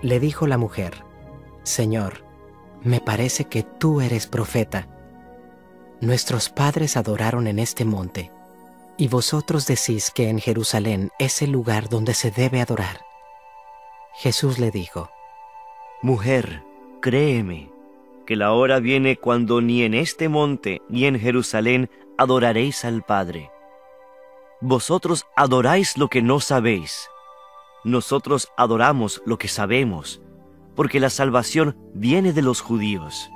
Le dijo la mujer: Señor, me parece que tú eres profeta. Nuestros padres adoraron en este monte, y vosotros decís que en Jerusalén es el lugar donde se debe adorar. Jesús le dijo: Mujer, créeme, que la hora viene cuando ni en este monte ni en Jerusalén adoraréis al Padre. Vosotros adoráis lo que no sabéis. Nosotros adoramos lo que sabemos, porque la salvación viene de los judíos.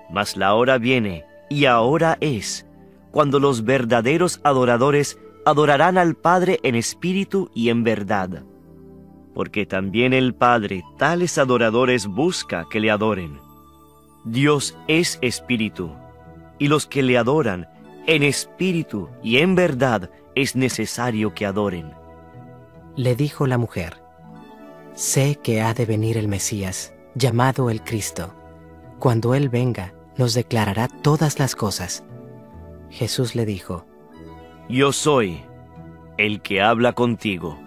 Mas la hora viene, y ahora es, cuando los verdaderos adoradores adorarán al Padre en espíritu y en verdad. Porque también el Padre tales adoradores busca que le adoren. Dios es espíritu, y los que le adoran en espíritu y en verdad es necesario que adoren. Le dijo la mujer: Sé que ha de venir el Mesías, llamado el Cristo. Cuando Él venga, nos declarará todas las cosas. Jesús le dijo: Yo soy el que habla contigo.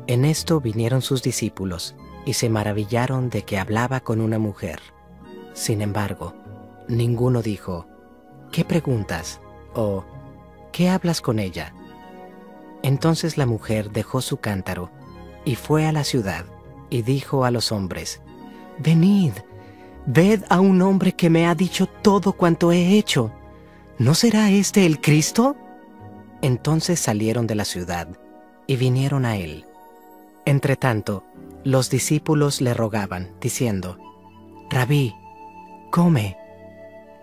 En esto vinieron sus discípulos, y se maravillaron de que hablaba con una mujer. Sin embargo, ninguno dijo: ¿Qué preguntas? O ¿qué hablas con ella? Entonces la mujer dejó su cántaro, y fue a la ciudad, y dijo a los hombres: Venid, ved a un hombre que me ha dicho todo cuanto he hecho. ¿No será este el Cristo? Entonces salieron de la ciudad, y vinieron a él. Entretanto, los discípulos le rogaban, diciendo: Rabí, come.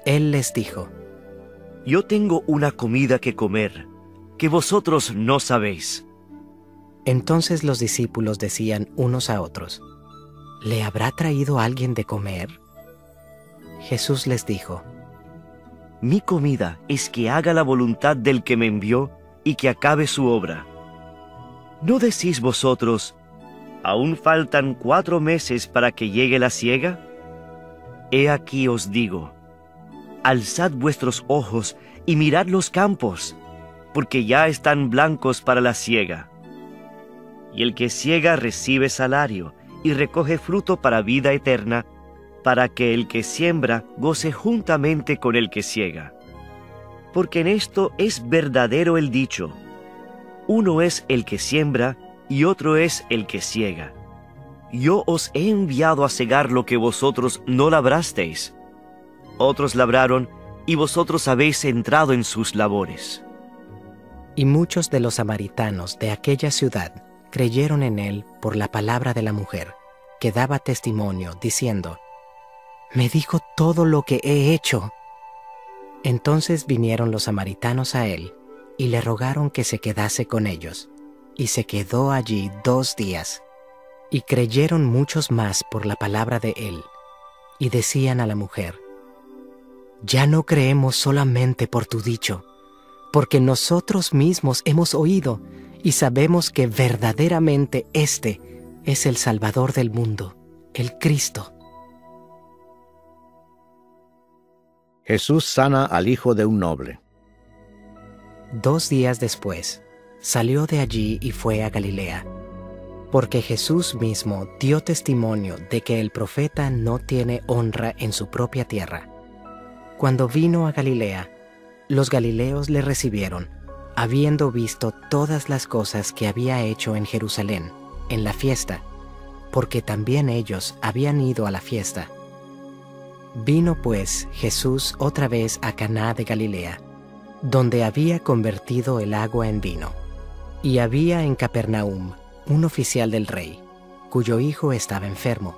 Él les dijo: Yo tengo una comida que comer, que vosotros no sabéis. Entonces los discípulos decían unos a otros: ¿Le habrá traído alguien de comer? Jesús les dijo: Mi comida es que haga la voluntad del que me envió y que acabe su obra. ¿No decís vosotros: aún faltan 4 meses para que llegue la siega? He aquí os digo: alzad vuestros ojos y mirad los campos, porque ya están blancos para la siega. Y el que siega recibe salario y recoge fruto para vida eterna, para que el que siembra goce juntamente con el que siega. Porque en esto es verdadero el dicho: uno es el que siembra y otro es el que siega. Yo os he enviado a segar lo que vosotros no labrasteis. Otros labraron, y vosotros habéis entrado en sus labores. Y muchos de los samaritanos de aquella ciudad creyeron en él por la palabra de la mujer, que daba testimonio, diciendo: Me dijo todo lo que he hecho. Entonces vinieron los samaritanos a él, y le rogaron que se quedase con ellos, y se quedó allí 2 días. Y creyeron muchos más por la palabra de él, y decían a la mujer: Ya no creemos solamente por tu dicho, porque nosotros mismos hemos oído y sabemos que verdaderamente este es el Salvador del mundo, el Cristo. Jesús sana al hijo de un noble. 2 días después, salió de allí y fue a Galilea, porque Jesús mismo dio testimonio de que el profeta no tiene honra en su propia tierra. Cuando vino a Galilea, los galileos le recibieron, habiendo visto todas las cosas que había hecho en Jerusalén, en la fiesta, porque también ellos habían ido a la fiesta. Vino pues Jesús otra vez a Caná de Galilea, donde había convertido el agua en vino. Y había en Capernaum un oficial del rey, cuyo hijo estaba enfermo.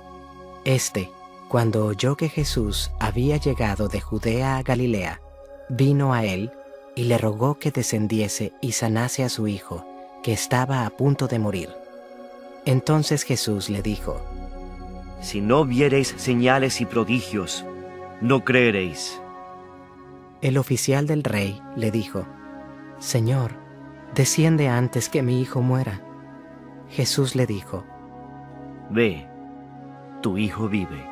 Cuando oyó que Jesús había llegado de Judea a Galilea, vino a él y le rogó que descendiese y sanase a su hijo, que estaba a punto de morir. Entonces Jesús le dijo: Si no viereis señales y prodigios, no creeréis. El oficial del rey le dijo: Señor, desciende antes que mi hijo muera. Jesús le dijo: Ve, tu hijo vive.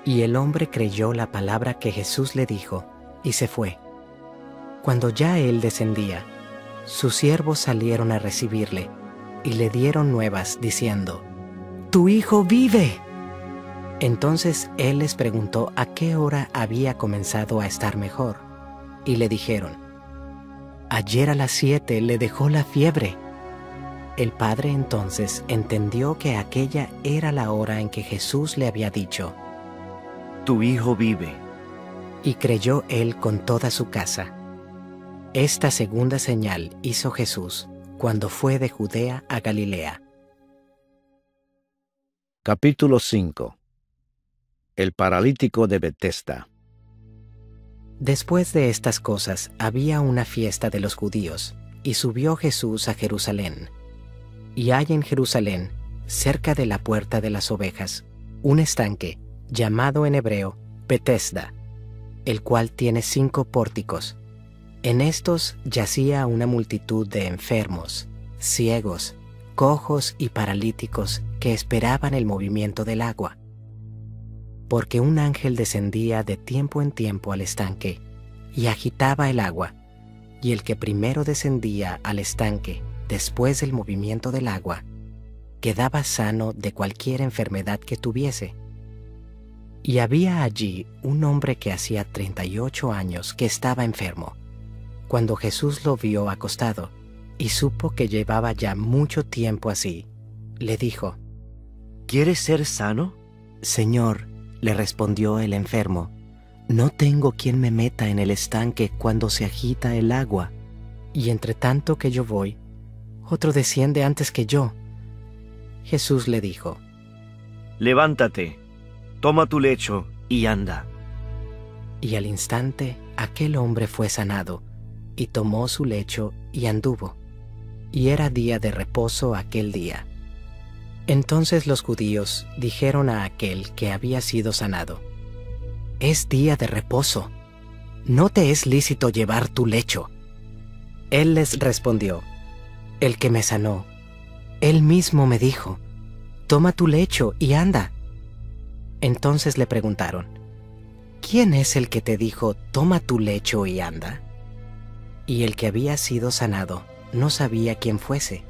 Y el hombre creyó la palabra que Jesús le dijo, y se fue. Cuando ya él descendía, sus siervos salieron a recibirle, y le dieron nuevas, diciendo: tu hijo vive. Entonces él les preguntó a qué hora había comenzado a estar mejor. Y le dijeron: ayer a las 7 le dejó la fiebre. El padre entonces entendió que aquella era la hora en que Jesús le había dicho: tu hijo vive. Y creyó él con toda su casa. Esta segunda señal hizo Jesús cuando fue de Judea a Galilea. Capítulo 5. El paralítico de Betesda. Después de estas cosas había una fiesta de los judíos, y subió Jesús a Jerusalén. Y hay en Jerusalén, cerca de la puerta de las ovejas, un estanque, llamado en hebreo Betesda, el cual tiene 5 pórticos. En estos yacía una multitud de enfermos, ciegos, cojos y paralíticos que esperaban el movimiento del agua. Porque un ángel descendía de tiempo en tiempo al estanque y agitaba el agua, y el que primero descendía al estanque después del movimiento del agua, quedaba sano de cualquier enfermedad que tuviese. Y había allí un hombre que hacía 38 años que estaba enfermo. Cuando Jesús lo vio acostado y supo que llevaba ya mucho tiempo así, le dijo: ¿quieres ser sano? Señor, le respondió el enfermo, no tengo quien me meta en el estanque cuando se agita el agua, y entre tanto que yo voy, otro desciende antes que yo. Jesús le dijo: levántate, toma tu lecho y anda. Y al instante aquel hombre fue sanado, y tomó su lecho y anduvo. Y era día de reposo aquel día. Entonces los judíos dijeron a aquel que había sido sanado: es día de reposo, no te es lícito llevar tu lecho. Él les respondió: el que me sanó, él mismo me dijo: toma tu lecho y anda. Entonces le preguntaron: ¿quién es el que te dijo, toma tu lecho y anda? Y el que había sido sanado no sabía quién fuese,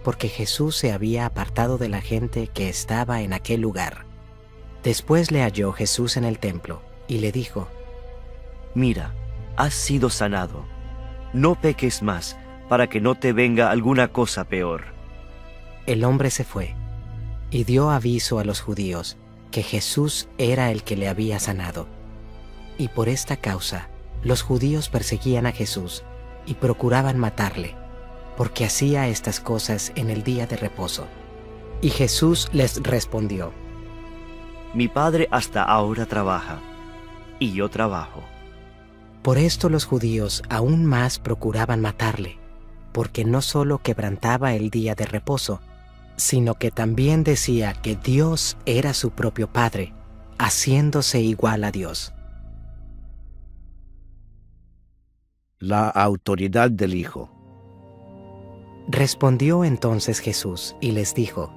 porque Jesús se había apartado de la gente que estaba en aquel lugar. Después le halló Jesús en el templo y le dijo: mira, has sido sanado, no peques más, para que no te venga alguna cosa peor. El hombre se fue y dio aviso a los judíos que Jesús era el que le había sanado. Y por esta causa los judíos perseguían a Jesús y procuraban matarle, porque hacía estas cosas en el día de reposo. Y Jesús les respondió: mi Padre hasta ahora trabaja, y yo trabajo. Por esto los judíos aún más procuraban matarle, porque no solo quebrantaba el día de reposo, sino que también decía que Dios era su propio Padre, haciéndose igual a Dios. La autoridad del Hijo. Respondió entonces Jesús y les dijo: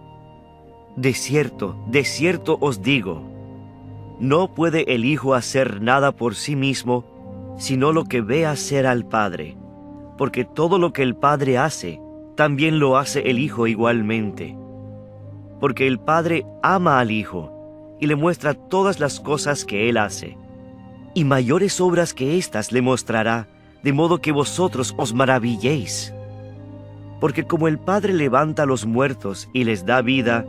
de cierto os digo, no puede el Hijo hacer nada por sí mismo, sino lo que ve hacer al Padre, porque todo lo que el Padre hace, también lo hace el Hijo igualmente. Porque el Padre ama al Hijo, y le muestra todas las cosas que Él hace, y mayores obras que éstas le mostrará, de modo que vosotros os maravilléis. Porque como el Padre levanta a los muertos y les da vida,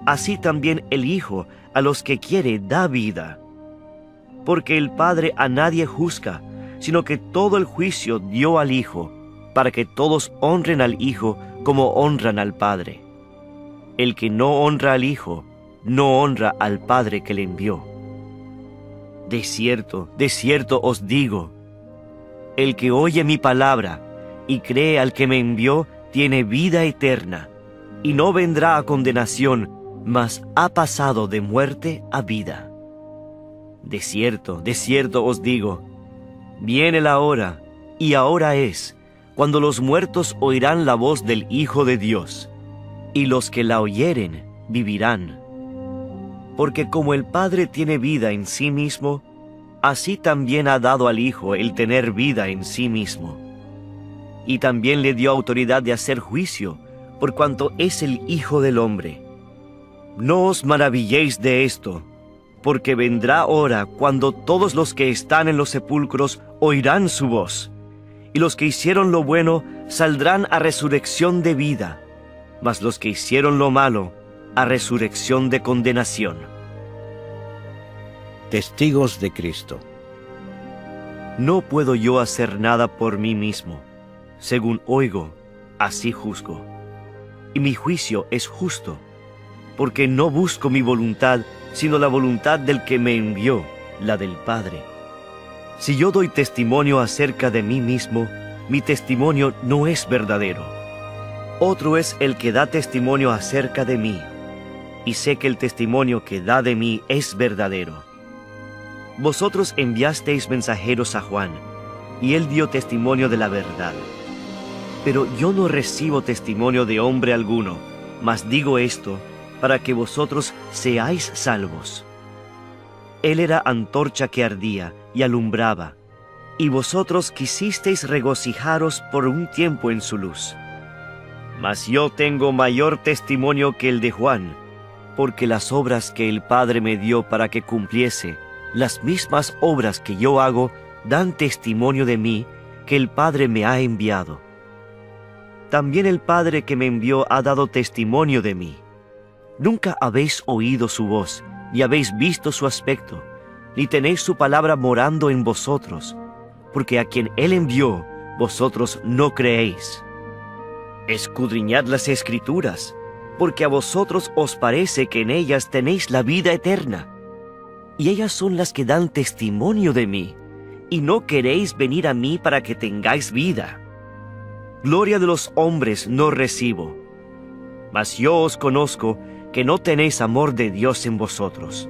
así también el Hijo a los que quiere da vida. Porque el Padre a nadie juzga, sino que todo el juicio dio al Hijo, para que todos honren al Hijo como honran al Padre. El que no honra al Hijo, no honra al Padre que le envió. De cierto os digo, el que oye mi palabra y cree al que me envió, tiene vida eterna, y no vendrá a condenación, mas ha pasado de muerte a vida. De cierto os digo, viene la hora, y ahora es, cuando los muertos oirán la voz del Hijo de Dios, y los que la oyeren vivirán. Porque como el Padre tiene vida en sí mismo, así también ha dado al Hijo el tener vida en sí mismo. Y también le dio autoridad de hacer juicio, por cuanto es el Hijo del Hombre. No os maravilléis de esto, porque vendrá hora cuando todos los que están en los sepulcros oirán su voz, y los que hicieron lo bueno saldrán a resurrección de vida, mas los que hicieron lo malo a resurrección de condenación. Testigos de Cristo. No puedo yo hacer nada por mí mismo. Según oigo, así juzgo. Y mi juicio es justo, porque no busco mi voluntad, sino la voluntad del que me envió, la del Padre. Si yo doy testimonio acerca de mí mismo, mi testimonio no es verdadero. Otro es el que da testimonio acerca de mí, y sé que el testimonio que da de mí es verdadero. Vosotros enviasteis mensajeros a Juan, y él dio testimonio de la verdad. Pero yo no recibo testimonio de hombre alguno, mas digo esto, para que vosotros seáis salvos. Él era antorcha que ardía y alumbraba, y vosotros quisisteis regocijaros por un tiempo en su luz. Mas yo tengo mayor testimonio que el de Juan, porque las obras que el Padre me dio para que cumpliese, las mismas obras que yo hago, dan testimonio de mí, que el Padre me ha enviado. También el Padre que me envió ha dado testimonio de mí. Nunca habéis oído su voz, ni habéis visto su aspecto, ni tenéis su palabra morando en vosotros, porque a quien él envió, vosotros no creéis. Escudriñad las Escrituras, porque a vosotros os parece que en ellas tenéis la vida eterna, y ellas son las que dan testimonio de mí, y no queréis venir a mí para que tengáis vida. Gloria de los hombres no recibo, mas yo os conozco que no tenéis amor de Dios en vosotros.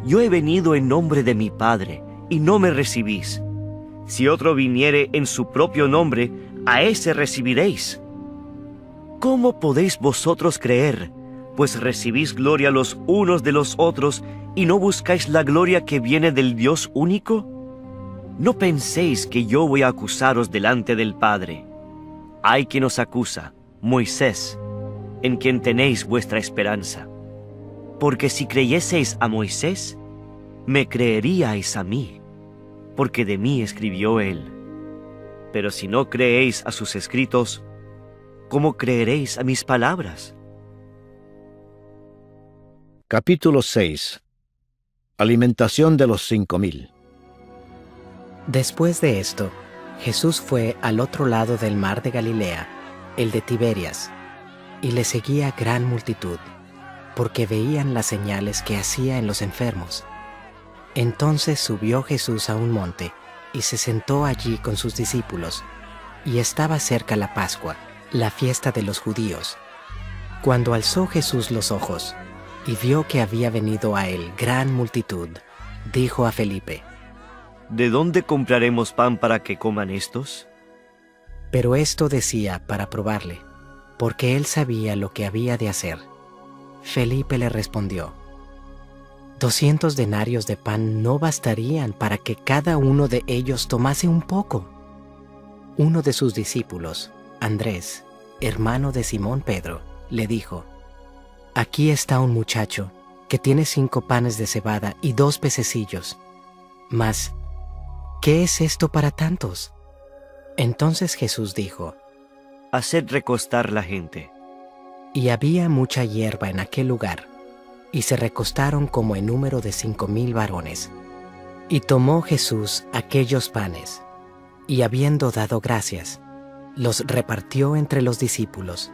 Yo he venido en nombre de mi Padre, y no me recibís. Si otro viniere en su propio nombre, a ese recibiréis. ¿Cómo podéis vosotros creer, pues recibís gloria los unos de los otros, y no buscáis la gloria que viene del Dios único? No penséis que yo voy a acusaros delante del Padre. Hay quien os acusa, Moisés, en quien tenéis vuestra esperanza. Porque si creyeseis a Moisés, me creeríais a mí, porque de mí escribió él. Pero si no creéis a sus escritos, ¿cómo creeréis a mis palabras? Capítulo 6. Alimentación de los 5000. Después de esto, Jesús fue al otro lado del mar de Galilea, el de Tiberias, y le seguía gran multitud, porque veían las señales que hacía en los enfermos. Entonces subió Jesús a un monte, y se sentó allí con sus discípulos, y estaba cerca la Pascua, la fiesta de los judíos. Cuando alzó Jesús los ojos, y vio que había venido a él gran multitud, dijo a Felipe: ¿De dónde compraremos pan para que coman estos? Pero esto decía para probarle, porque él sabía lo que había de hacer. Felipe le respondió: 200 denarios de pan no bastarían para que cada uno de ellos tomase un poco. Uno de sus discípulos, Andrés, hermano de Simón Pedro, le dijo: Aquí está un muchacho que tiene 5 panes de cebada y 2 pececillos. Mas, ¿qué es esto para tantos? Entonces Jesús dijo: Haced recostar la gente. Y había mucha hierba en aquel lugar, y se recostaron como en número de 5000 varones. Y tomó Jesús aquellos panes, y habiendo dado gracias, los repartió entre los discípulos,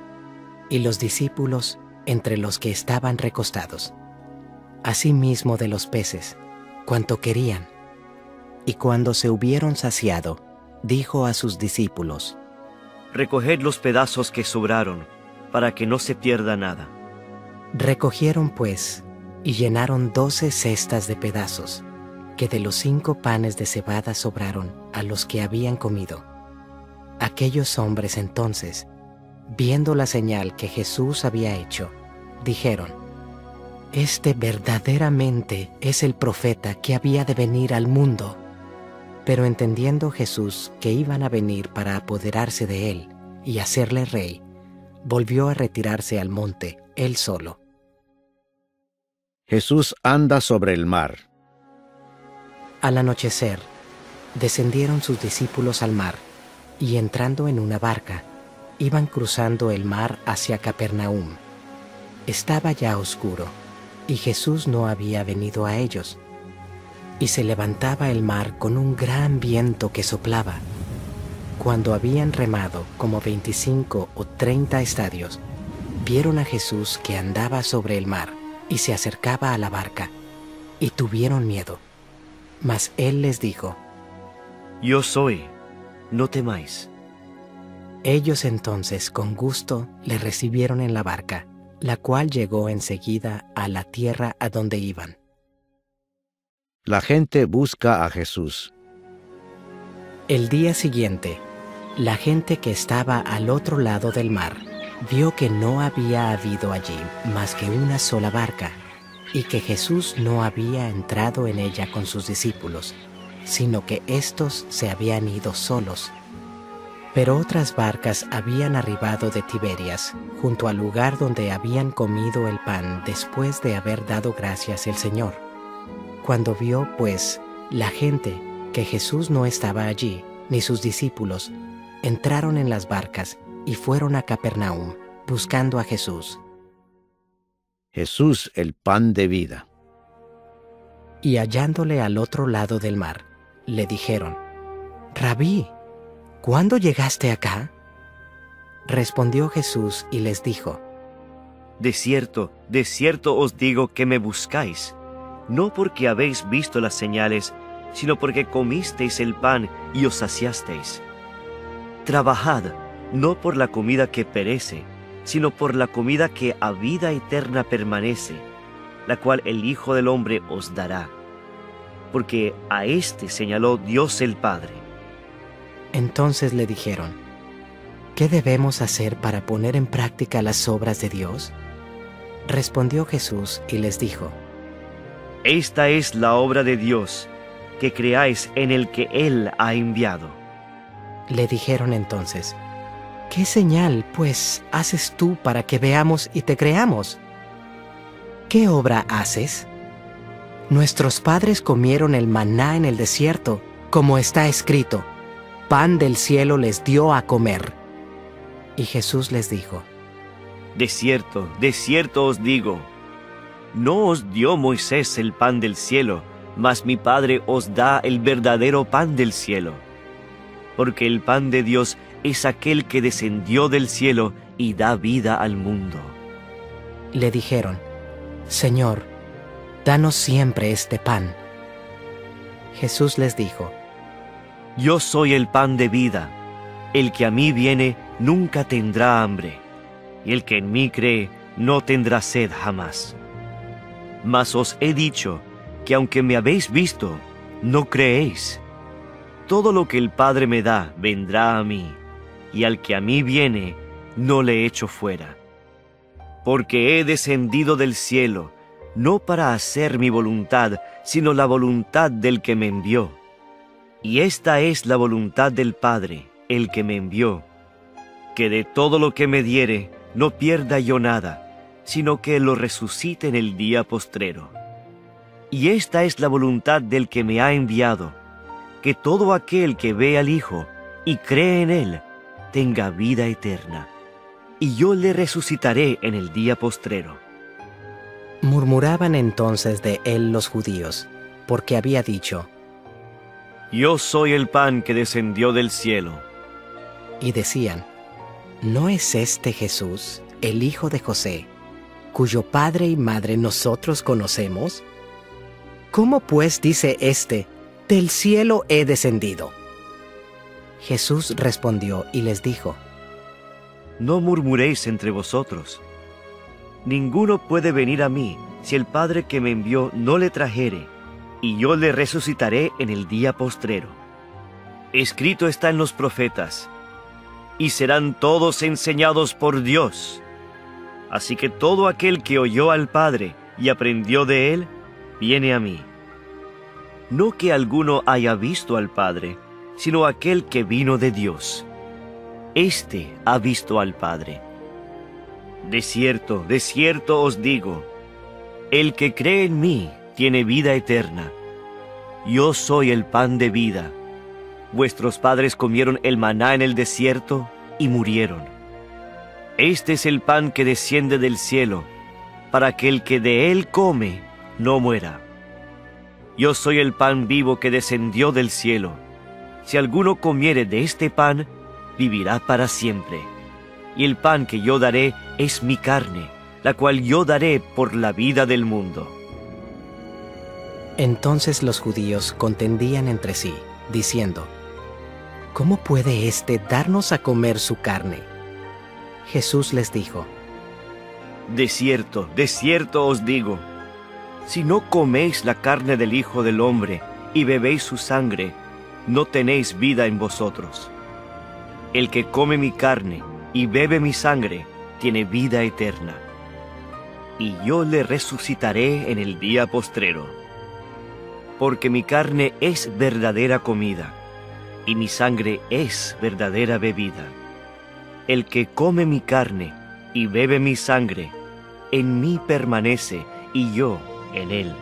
y los discípulos entre los que estaban recostados. Asimismo de los peces, cuanto querían. Y cuando se hubieron saciado, dijo a sus discípulos: Recoged los pedazos que sobraron, para que no se pierda nada. Recogieron pues, y llenaron 12 cestas de pedazos, que de los 5 panes de cebada sobraron a los que habían comido. Aquellos hombres entonces, viendo la señal que Jesús había hecho, dijeron: Este verdaderamente es el profeta que había de venir al mundo. Pero entendiendo Jesús que iban a venir para apoderarse de él y hacerle rey, volvió a retirarse al monte él solo. Jesús anda sobre el mar. Al anochecer, descendieron sus discípulos al mar, y entrando en una barca, iban cruzando el mar hacia Capernaum. Estaba ya oscuro, y Jesús no había venido a ellos. Y se levantaba el mar con un gran viento que soplaba. Cuando habían remado como 25 o 30 estadios, vieron a Jesús que andaba sobre el mar y se acercaba a la barca, y tuvieron miedo. Mas él les dijo: Yo soy, no temáis. Ellos entonces con gusto le recibieron en la barca, la cual llegó enseguida a la tierra a donde iban. La gente busca a Jesús. El día siguiente, la gente que estaba al otro lado del mar vio que no había habido allí más que una sola barca, y que Jesús no había entrado en ella con sus discípulos, sino que éstos se habían ido solos. Pero otras barcas habían arribado de Tiberias, junto al lugar donde habían comido el pan después de haber dado gracias el Señor. Cuando vio, pues, la gente que Jesús no estaba allí, ni sus discípulos, entraron en las barcas y fueron a Capernaum, buscando a Jesús. Jesús, el pan de vida. Y hallándole al otro lado del mar, le dijeron: Rabí, ¿cuándo llegaste acá? Respondió Jesús y les dijo: De cierto os digo que me buscáis, no porque habéis visto las señales, sino porque comisteis el pan y os saciasteis. Trabajad, no por la comida que perece, sino por la comida que a vida eterna permanece, la cual el Hijo del Hombre os dará. Porque a éste señaló Dios el Padre. Entonces le dijeron: ¿Qué debemos hacer para poner en práctica las obras de Dios? Respondió Jesús y les dijo: Esta es la obra de Dios, que creáis en el que Él ha enviado. Le dijeron entonces: ¿Qué señal, pues, haces tú para que veamos y te creamos? ¿Qué obra haces? Nuestros padres comieron el maná en el desierto, como está escrito: pan del cielo les dio a comer. Y Jesús les dijo: De cierto os digo, no os dio Moisés el pan del cielo, mas mi Padre os da el verdadero pan del cielo. Porque el pan de Dios es aquel que descendió del cielo y da vida al mundo. Le dijeron: Señor, danos siempre este pan. Jesús les dijo: Yo soy el pan de vida. El que a mí viene nunca tendrá hambre, y el que en mí cree no tendrá sed jamás. Mas os he dicho que aunque me habéis visto, no creéis. Todo lo que el Padre me da vendrá a mí, y al que a mí viene no le echo fuera. Porque he descendido del cielo, no para hacer mi voluntad, sino la voluntad del que me envió. Y esta es la voluntad del Padre, el que me envió, que de todo lo que me diere no pierda yo nada, sino que lo resucite en el día postrero. Y esta es la voluntad del que me ha enviado, que todo aquel que ve al Hijo y cree en Él tenga vida eterna, y yo le resucitaré en el día postrero. Murmuraban entonces de él los judíos, porque había dicho: Yo soy el pan que descendió del cielo. Y decían: ¿No es este Jesús, el hijo de José, cuyo padre y madre nosotros conocemos? ¿Cómo pues dice éste: del cielo he descendido? Jesús respondió y les dijo: No murmuréis entre vosotros. Ninguno puede venir a mí si el Padre que me envió no le trajere, y yo le resucitaré en el día postrero. Escrito está en los profetas: y serán todos enseñados por Dios. Así que todo aquel que oyó al Padre y aprendió de él, viene a mí. No que alguno haya visto al Padre, sino aquel que vino de Dios. Este ha visto al Padre. De cierto os digo, El que cree en mí tiene vida eterna. Yo soy el pan de vida. Vuestros padres comieron el maná en el desierto y murieron. Este es el pan que desciende del cielo, para que el que de él come no muera. Yo soy el pan vivo que descendió del cielo. Si alguno comiere de este pan, vivirá para siempre. Y el pan que yo daré es mi carne, la cual yo daré por la vida del mundo. Entonces los judíos contendían entre sí, diciendo: ¿Cómo puede éste darnos a comer su carne? Jesús les dijo: De cierto os digo, si no coméis la carne del Hijo del Hombre y bebéis su sangre, no tenéis vida en vosotros. El que come mi carne y bebe mi sangre tiene vida eterna, y yo le resucitaré en el día postrero. Porque mi carne es verdadera comida, y mi sangre es verdadera bebida. El que come mi carne y bebe mi sangre, en mí permanece y yo en él.